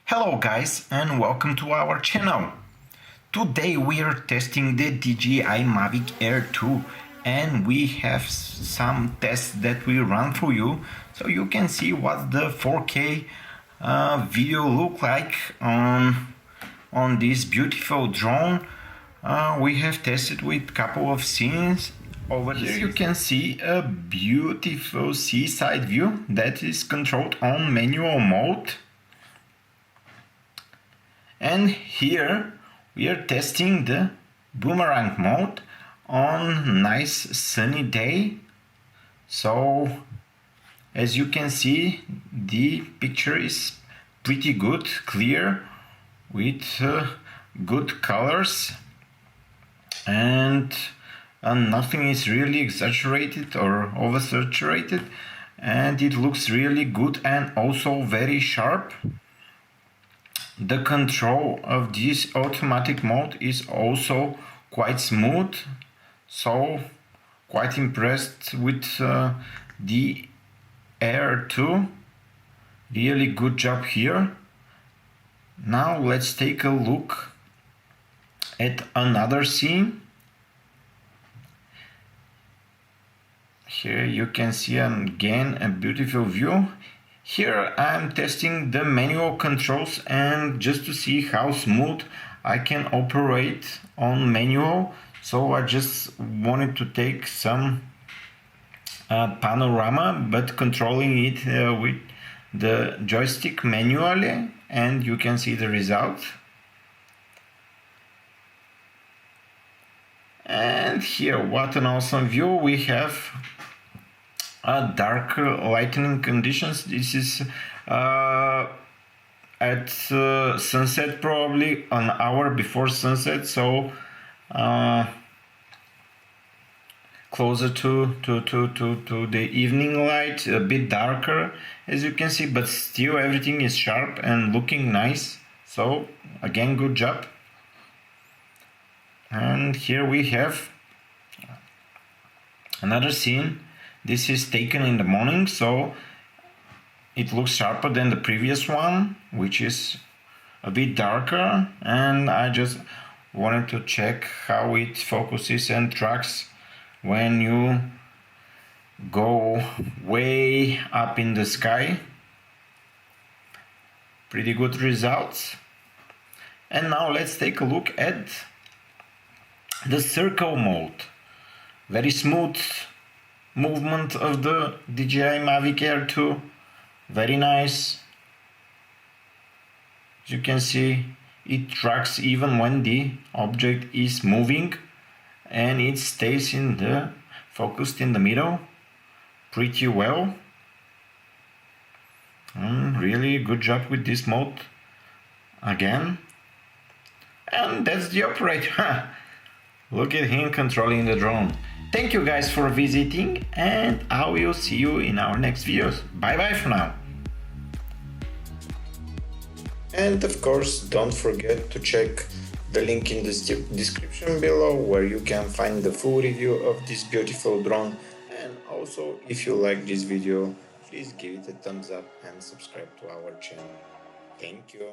Hello guys and welcome to our channel. Today we are testing the DJI Mavic Air 2 and we have some tests that we run for you so you can see what the 4K video look like on this beautiful drone. We have tested with couple of scenes. Over here you can see a beautiful seaside view that is controlled on manual mode. And here we are testing the boomerang mode on nice sunny day. So as you can see, the picture is pretty good, clear, with good colors, and nothing is really exaggerated or oversaturated, and it looks really good and also very sharp. The control of this automatic mode is also quite smooth, so quite impressed with the Air 2. Really good job here. Now let's take a look at another scene. Here you can see again a beautiful view. Here I'm testing the manual controls and just to see how smooth I can operate on manual. So I just wanted to take some panorama, but controlling it with the joystick manually, and you can see the result. And here, what an awesome view we have. Dark lightning conditions. This is at sunset, probably an hour before sunset, so closer to the evening light, a bit darker as you can see, but still everything is sharp and looking nice. So again, good job. And here we have another scene. This is taken in the morning, so it looks sharper than the previous one, which is a bit darker, and I just wanted to check how it focuses and tracks when you go way up in the sky. Pretty good results. And now let's take a look at the circle mode. Very smooth movement of the DJI Mavic Air 2, very nice. As you can see, it tracks even when the object is moving, and it stays focused in the middle pretty well. Really good job with this mode again. And that's the operator. Look at him controlling the drone. Thank you guys for visiting, and I will see you in our next videos. Bye bye for now. And of course, don't forget to check the link in the description below, where you can find the full review of this beautiful drone. And also, if you like this video, please give it a thumbs up and subscribe to our channel. Thank you.